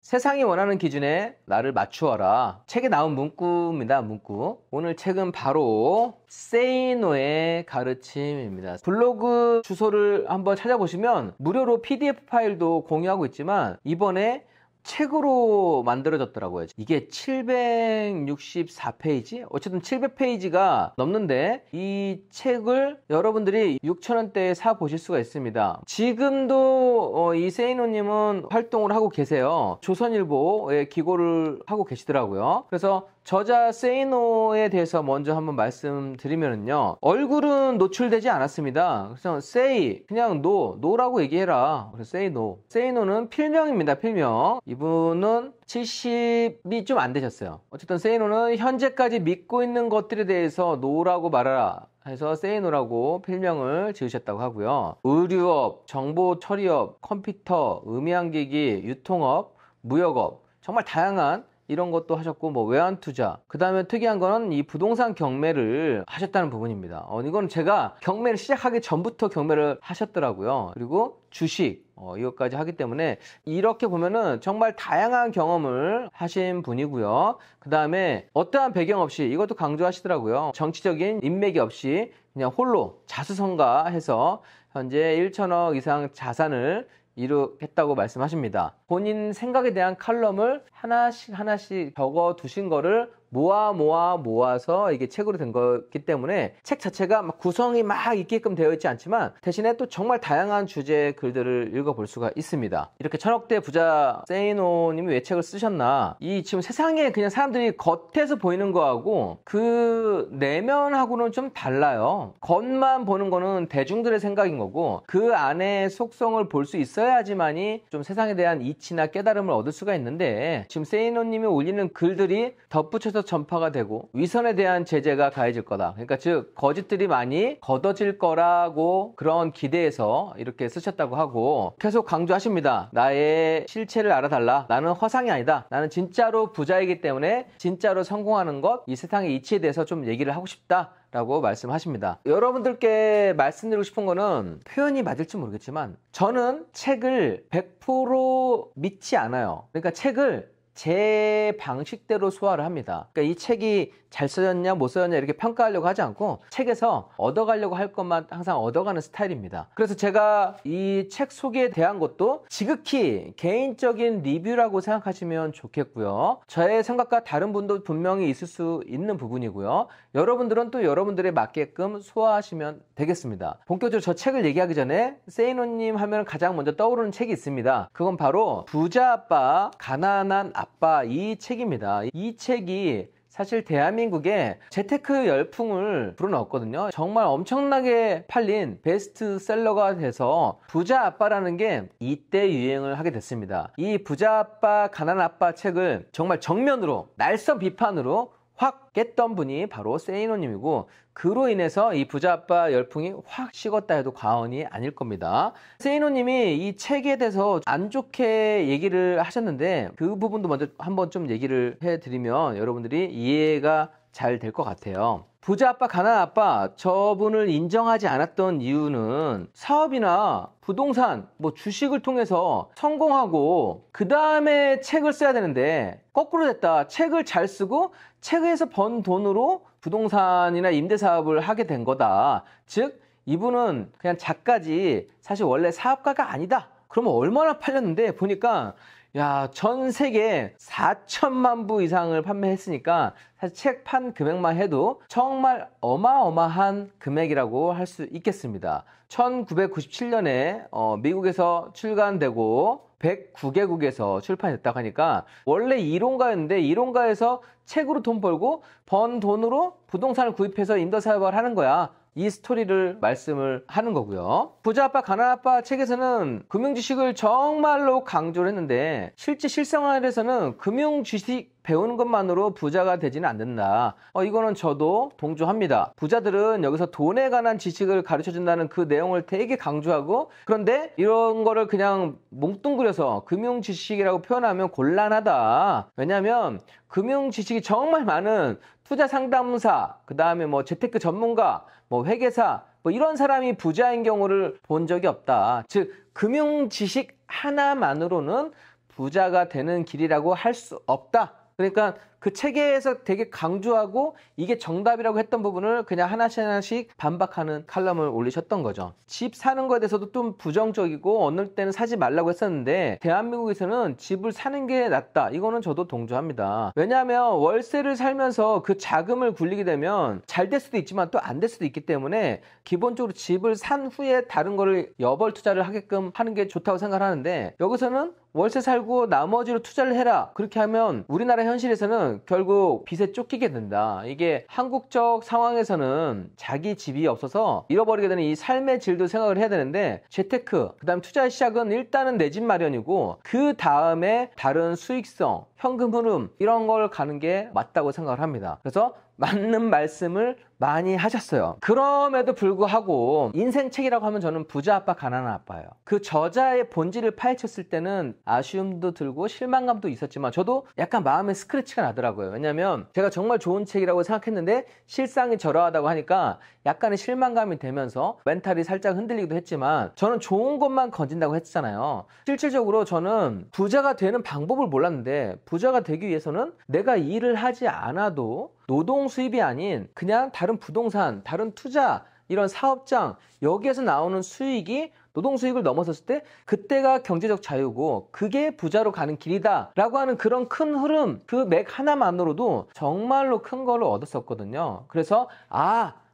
세상이 원하는 기준에 나를 맞추어라. 책에 나온 문구입니다. 문구. 오늘 책은 바로 Say No의 가르침입니다. 블로그 주소를 한번 찾아보시면 무료로 PDF 파일도 공유하고 있지만 이번에 책으로 만들어졌더라고요. 이게 764페이지? 어쨌든 700페이지가 넘는데 이 책을 여러분들이 6,000원대에 사보실 수가 있습니다. 지금도 이 세이노님은 활동을 하고 계세요. 조선일보에 기고를 하고 계시더라고요. 그래서 저자 세이노에 대해서 먼저 한번 말씀드리면요. 얼굴은 노출되지 않았습니다. 그래서 say, 그냥 no라고 얘기해라. 그래서 say no. say no는 필명입니다. 필명. 이분은 70이 좀 안 되셨어요. 어쨌든 say no는 현재까지 믿고 있는 것들에 대해서 no라고 말하라 해서 say no라고 필명을 지으셨다고 하고요. 의류업, 정보 처리업, 컴퓨터, 음향기기, 유통업, 무역업, 정말 다양한 이런 것도 하셨고, 뭐 외환투자, 그 다음에 특이한 거는 이 부동산 경매를 하셨다는 부분입니다. 이건 제가 경매를 시작하기 전부터 경매를 하셨더라고요. 그리고 주식, 이것까지 하기 때문에 이렇게 보면은 정말 다양한 경험을 하신 분이고요. 그 다음에 어떠한 배경 없이, 이것도 강조하시더라고요. 정치적인 인맥이 없이 그냥 홀로 자수성가해서 현재 1천억 이상 자산을 이루겠다고 말씀하십니다. 본인 생각에 대한 칼럼을 하나씩 적어 두신 거를 모아서 이게 책으로 된 거기 때문에 책 자체가 막 구성이 막 있게끔 되어 있지 않지만 대신에 또 정말 다양한 주제의 글들을 읽어볼 수가 있습니다. 이렇게 천억대 부자 세이노님이 왜 책을 쓰셨나? 이 지금 세상에 그냥 사람들이 겉에서 보이는 거하고 그 내면하고는 좀 달라요. 겉만 보는 거는 대중들의 생각인 거고 그 안에 속성을 볼 수 있어야지만이 좀 세상에 대한 이치나 깨달음을 얻을 수가 있는데 지금 세이노님이 올리는 글들이 덧붙여서 전파가 되고 위선에 대한 제재가 가해질 거다. 그러니까 즉 거짓들이 많이 걷어질 거라고 그런 기대에서 이렇게 쓰셨다고 하고 계속 강조하십니다. 나의 실체를 알아달라. 나는 허상이 아니다. 나는 진짜로 부자이기 때문에 진짜로 성공하는 것, 이 세상의 이치에 대해서 좀 얘기를 하고 싶다. 라고 말씀하십니다. 여러분들께 말씀드리고 싶은 거는 표현이 맞을지 모르겠지만 저는 책을 100% 믿지 않아요. 그러니까 책을 제 방식대로 소화를 합니다. 그러니까 이 책이 잘 써졌냐 못 써졌냐 이렇게 평가하려고 하지 않고 책에서 얻어가려고 할 것만 항상 얻어가는 스타일입니다. 그래서 제가 이 책 소개에 대한 것도 지극히 개인적인 리뷰라고 생각하시면 좋겠고요. 저의 생각과 다른 분도 분명히 있을 수 있는 부분이고요. 여러분들은 또 여러분들에 맞게끔 소화하시면 되겠습니다. 본격적으로 저 책을 얘기하기 전에 세이노님 하면 가장 먼저 떠오르는 책이 있습니다. 그건 바로 부자 아빠, 가난한 아빠 이 책입니다. 이 책이 사실 대한민국에 재테크 열풍을 불어넣었거든요. 정말 엄청나게 팔린 베스트셀러가 돼서 부자 아빠라는 게 이때 유행을 하게 됐습니다. 이 부자 아빠, 가난한 아빠 책을 정말 정면으로 날선 비판으로 확 깼던 분이 바로 세이노님이고 그로 인해서 이 부자 아빠 열풍이 확 식었다 해도 과언이 아닐 겁니다. 세이노님이 이 책에 대해서 안 좋게 얘기를 하셨는데 그 부분도 먼저 한번 좀 얘기를 해드리면 여러분들이 이해가 잘 될 것 같아요. 부자 아빠, 가난한 아빠 저분을 인정하지 않았던 이유는 사업이나 부동산, 뭐 주식을 통해서 성공하고 그 다음에 책을 써야 되는데 거꾸로 됐다. 책을 잘 쓰고 책에서 번 돈으로 부동산이나 임대사업을 하게 된 거다. 즉 이분은 그냥 작가지 사실 원래 사업가가 아니다. 그러면 얼마나 팔렸는데 보니까 야, 전 세계 4천만 부 이상을 판매했으니까 사실 책 판 금액만 해도 정말 어마어마한 금액이라고 할 수 있겠습니다. 1997년에 미국에서 출간되고 109개국에서 출판됐다고 하니까 원래 이론가였는데 이론가에서 책으로 돈 벌고 번 돈으로 부동산을 구입해서 임대사업을 하는 거야. 이 스토리를 말씀을 하는 거고요. 부자 아빠, 가난한 아빠 책에서는 금융지식을 정말로 강조를 했는데 실제 실생활에서는 금융지식 배우는 것만으로 부자가 되지는 않는다. 이거는 저도 동조합니다. 부자들은 여기서 돈에 관한 지식을 가르쳐준다는 그 내용을 되게 강조하고 그런데 이런 거를 그냥 뭉뚱그려서 금융지식이라고 표현하면 곤란하다. 왜냐하면 금융지식이 정말 많은 투자 상담사, 그 다음에 뭐 재테크 전문가, 뭐 회계사, 뭐 이런 사람이 부자인 경우를 본 적이 없다. 즉 금융지식 하나만으로는 부자가 되는 길이라고 할 수 없다. 그러니까 그 책에서 되게 강조하고 이게 정답이라고 했던 부분을 그냥 하나씩 하나씩 반박하는 칼럼을 올리셨던 거죠. 집 사는 거에 대해서도 좀 부정적이고 어느 때는 사지 말라고 했었는데 대한민국에서는 집을 사는 게 낫다. 이거는 저도 동조합니다. 왜냐하면 월세를 살면서 그 자금을 굴리게 되면 잘 될 수도 있지만 또 안 될 수도 있기 때문에 기본적으로 집을 산 후에 다른 거를 여벌 투자를 하게끔 하는 게 좋다고 생각하는데 여기서는 월세 살고 나머지로 투자를 해라. 그렇게 하면 우리나라 현실에서는 결국 빚에 쫓기게 된다. 이게 한국적 상황에서는 자기 집이 없어서 잃어버리게 되는 이 삶의 질도 생각을 해야 되는데 재테크, 그다음 투자의 시작은 일단은 내 집 마련이고 그 다음에 다른 수익성, 현금 흐름 이런 걸 가는 게 맞다고 생각을 합니다. 그래서 맞는 말씀을 많이 하셨어요. 그럼에도 불구하고 인생책이라고 하면 저는 부자 아빠 가난한 아빠예요. 그 저자의 본질을 파헤쳤을 때는 아쉬움도 들고 실망감도 있었지만 저도 약간 마음에 스크래치가 나더라고요. 왜냐면 제가 정말 좋은 책이라고 생각했는데 실상이 저러하다고 하니까 약간의 실망감이 되면서 멘탈이 살짝 흔들리기도 했지만 저는 좋은 것만 건진다고 했잖아요. 실질적으로 저는 부자가 되는 방법을 몰랐는데 부자가 되기 위해서는 내가 일을 하지 않아도 노동 수입이 아닌 그냥 다른 부동산, 다른 투자, 이런 사업장 여기에서 나오는 수익이 노동 수익을 넘어섰을 때 그때가 경제적 자유고 그게 부자로 가는 길이다 라고 하는 그런 큰 흐름, 그 맥 하나만으로도 정말로 큰 거를 얻었었거든요. 그래서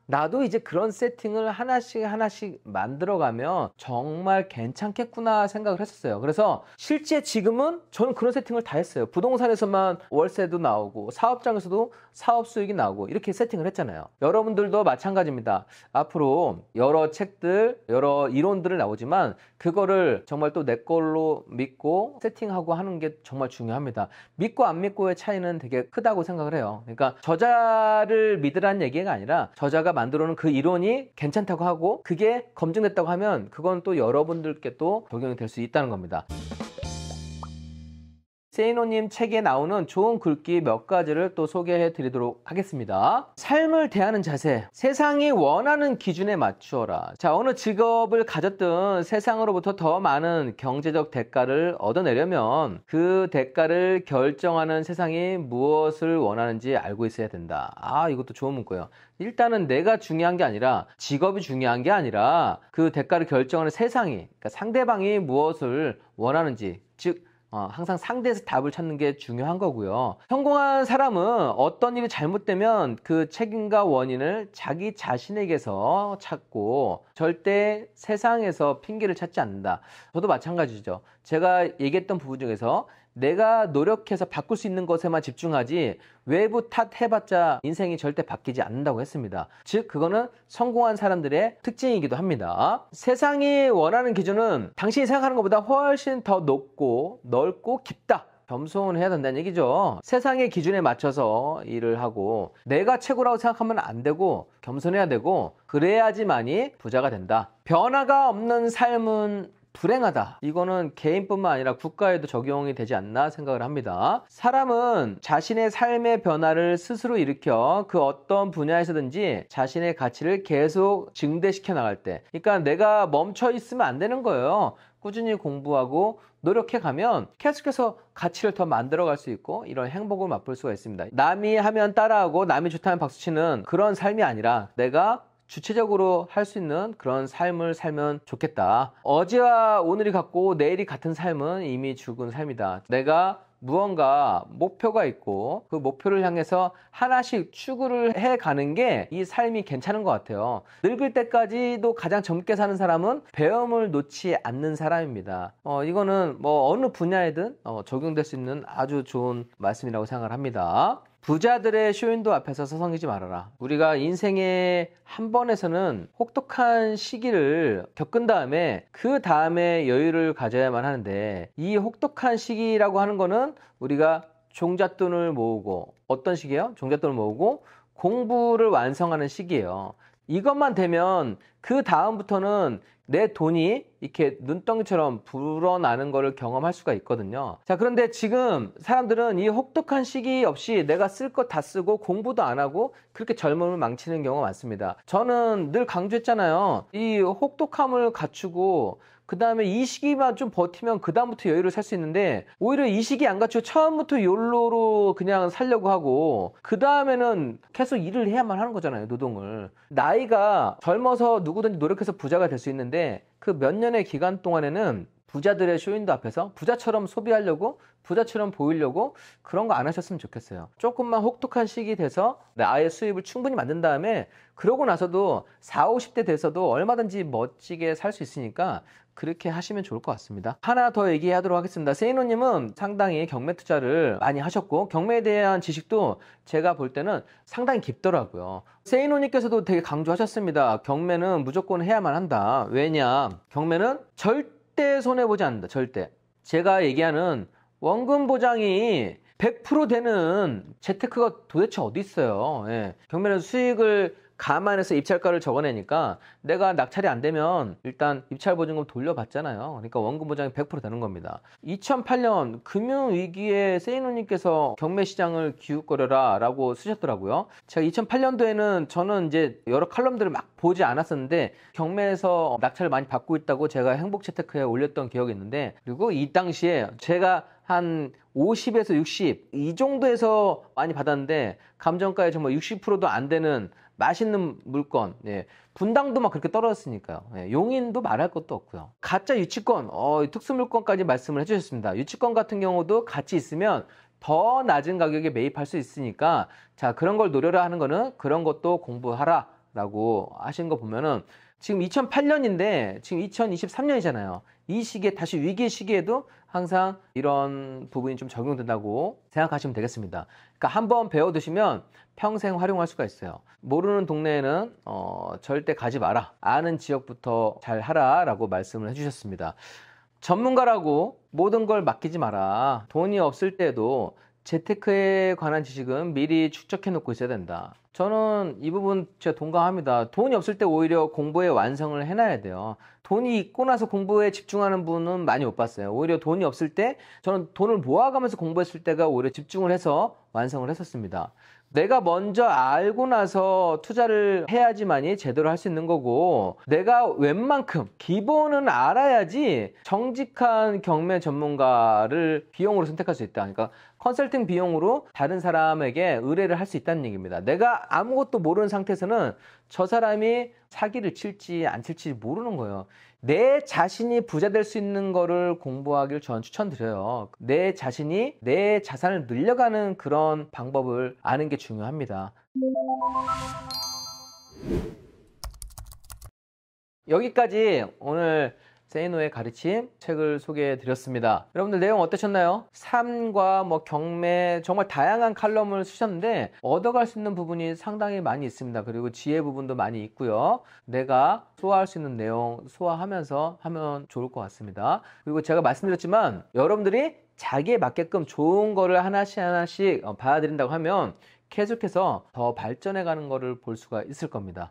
나도 이제 그런 세팅을 하나씩 만들어가면 정말 괜찮겠구나 생각을 했었어요. 그래서 실제 지금은 저는 그런 세팅을 다 했어요. 부동산에서만 월세도 나오고 사업장에서도 사업 수익이 나오고 이렇게 세팅을 했잖아요. 여러분들도 마찬가지입니다. 앞으로 여러 책들, 여러 이론들을 나오지만 그거를 정말 또 내 걸로 믿고 세팅하고 하는 게 정말 중요합니다. 믿고 안 믿고의 차이는 되게 크다고 생각을 해요. 그러니까 저자를 믿으라는 얘기가 아니라 저자가 만들어놓은 그 이론이 괜찮다고 하고 그게 검증됐다고 하면 그건 또 여러분들께 또 적용이 될 수 있다는 겁니다. 세이노님 책에 나오는 좋은 글귀 몇 가지를 또 소개해 드리도록 하겠습니다. 삶을 대하는 자세, 세상이 원하는 기준에 맞추어라. 자, 어느 직업을 가졌든 세상으로부터 더 많은 경제적 대가를 얻어내려면 그 대가를 결정하는 세상이 무엇을 원하는지 알고 있어야 된다. 이것도 좋은 문구예요. 일단은 내가 중요한 게 아니라 직업이 중요한 게 아니라 그 대가를 결정하는 세상이, 그러니까 상대방이 무엇을 원하는지, 즉 항상 상대에서 답을 찾는 게 중요한 거고요. 성공한 사람은 어떤 일이 잘못되면 그 책임과 원인을 자기 자신에게서 찾고 절대 세상에서 핑계를 찾지 않는다. 저도 마찬가지죠. 제가 얘기했던 부분 중에서 내가 노력해서 바꿀 수 있는 것에만 집중하지 외부 탓해봤자 인생이 절대 바뀌지 않는다고 했습니다. 즉 그거는 성공한 사람들의 특징이기도 합니다. 세상이 원하는 기준은 당신이 생각하는 것보다 훨씬 더 높고 넓고 깊다. 겸손해야 된다는 얘기죠. 세상의 기준에 맞춰서 일을 하고 내가 최고라고 생각하면 안 되고 겸손해야 되고 그래야지만이 부자가 된다. 변화가 없는 삶은 불행하다. 이거는 개인뿐만 아니라 국가에도 적용이 되지 않나 생각을 합니다. 사람은 자신의 삶의 변화를 스스로 일으켜 그 어떤 분야에서든지 자신의 가치를 계속 증대시켜 나갈 때, 그러니까 내가 멈춰 있으면 안 되는 거예요. 꾸준히 공부하고 노력해 가면 계속해서 가치를 더 만들어 갈 수 있고 이런 행복을 맛볼 수가 있습니다. 남이 하면 따라하고 남이 좋다면 박수치는 그런 삶이 아니라 내가 주체적으로 할 수 있는 그런 삶을 살면 좋겠다. 어제와 오늘이 같고 내일이 같은 삶은 이미 죽은 삶이다. 내가 무언가 목표가 있고 그 목표를 향해서 하나씩 추구를 해가는 게 이 삶이 괜찮은 것 같아요. 늙을 때까지도 가장 젊게 사는 사람은 배움을 놓지 않는 사람입니다. 이거는 뭐 어느 분야에든 적용될 수 있는 아주 좋은 말씀이라고 생각을 합니다. 부자들의 쇼윈도 앞에서 서성이지 말아라. 우리가 인생의 한 번에서는 혹독한 시기를 겪은 다음에 그 다음에 여유를 가져야만 하는데 이 혹독한 시기라고 하는 거는 우리가 종잣돈을 모으고 어떤 시기예요? 종잣돈을 모으고 공부를 완성하는 시기예요. 이것만 되면 그 다음부터는 내 돈이 이렇게 눈덩이처럼 불어나는 거를 경험할 수가 있거든요. 자, 그런데 지금 사람들은 이 혹독한 시기 없이 내가 쓸 것 다 쓰고 공부도 안 하고 그렇게 젊음을 망치는 경우가 많습니다. 저는 늘 강조했잖아요. 이 혹독함을 갖추고 그 다음에 이 시기만 좀 버티면 그 다음부터 여유를 살 수 있는데 오히려 이 시기 안 갖추고 처음부터 욜로로 그냥 살려고 하고 그 다음에는 계속 일을 해야만 하는 거잖아요. 노동을. 나이가 젊어서 누구든지 노력해서 부자가 될 수 있는데 그 몇 년의 기간 동안에는 부자들의 쇼윈도 앞에서 부자처럼 소비하려고 부자처럼 보이려고 그런 거 안 하셨으면 좋겠어요. 조금만 혹독한 시기 돼서 아예 수입을 충분히 만든 다음에 그러고 나서도 40, 50대 돼서도 얼마든지 멋지게 살 수 있으니까 그렇게 하시면 좋을 것 같습니다. 하나 더 얘기하도록 하겠습니다. 세이노님은 상당히 경매 투자를 많이 하셨고 경매에 대한 지식도 제가 볼 때는 상당히 깊더라고요. 세이노님께서도 되게 강조하셨습니다. 경매는 무조건 해야만 한다. 왜냐? 경매는 절대 손해보지 않는다. 절대. 제가 얘기하는 원금 보장이 100% 되는 재테크가 도대체 어디 있어요. 예. 경매는 수익을 감안해서 입찰가를 적어내니까 내가 낙찰이 안 되면 일단 입찰보증금 돌려받잖아요. 그러니까 원금 보장이 100% 되는 겁니다. 2008년 금융위기에 세이노님께서 경매 시장을 기웃거려라 라고 쓰셨더라고요. 제가 2008년도에는 저는 이제 여러 칼럼들을 막 보지 않았었는데 경매에서 낙찰을 많이 받고 있다고 제가 행복재테크에 올렸던 기억이 있는데 그리고 이 당시에 제가 한 50에서 60 이 정도에서 많이 받았는데 감정가에 정말 60%도 안 되는 맛있는 물건, 예. 분당도 막 그렇게 떨어졌으니까요. 예. 용인도 말할 것도 없고요. 가짜 유치권, 특수물건까지 말씀을 해주셨습니다. 유치권 같은 경우도 같이 있으면 더 낮은 가격에 매입할 수 있으니까 자 그런 걸 노려라 하는 거는 그런 것도 공부하라 라고 하신 거 보면은 지금 2008년인데 지금 2023년이잖아요. 이 시기에 다시 위기의 시기에도 항상 이런 부분이 좀 적용된다고 생각하시면 되겠습니다. 그러니까 한번 배워두시면 평생 활용할 수가 있어요. 모르는 동네에는 절대 가지 마라. 아는 지역부터 잘 하라 라고 말씀을 해주셨습니다. 전문가라고 모든 걸 맡기지 마라. 돈이 없을 때도 재테크에 관한 지식은 미리 축적해 놓고 있어야 된다. 저는 이 부분 제가 동감합니다. 돈이 없을 때 오히려 공부에 완성을 해놔야 돼요. 돈이 있고 나서 공부에 집중하는 분은 많이 못 봤어요. 오히려 돈이 없을 때 저는 돈을 모아가면서 공부했을 때가 오히려 집중을 해서 완성을 했었습니다. 내가 먼저 알고 나서 투자를 해야지만이 제대로 할 수 있는 거고 내가 웬만큼 기본은 알아야지 정직한 경매 전문가를 비용으로 선택할 수 있다. 그러니까 컨설팅 비용으로 다른 사람에게 의뢰를 할 수 있다는 얘기입니다. 내가 아무것도 모르는 상태에서는 저 사람이 사기를 칠지 안 칠지 모르는 거예요. 내 자신이 부자 될 수 있는 거를 공부하길 저는 추천드려요. 내 자신이 내 자산을 늘려가는 그런 방법을 아는 게 중요합니다. 여기까지 오늘 세이노의 가르침 책을 소개해 드렸습니다. 여러분들 내용 어떠셨나요? 삶과 경매 정말 다양한 칼럼을 쓰셨는데 얻어갈 수 있는 부분이 상당히 많이 있습니다. 그리고 지혜 부분도 많이 있고요. 내가 소화할 수 있는 내용 소화하면서 하면 좋을 것 같습니다. 그리고 제가 말씀드렸지만 여러분들이 자기에 맞게끔 좋은 거를 하나씩 봐야 드린다고 하면 계속해서 더 발전해 가는 거를 볼 수가 있을 겁니다.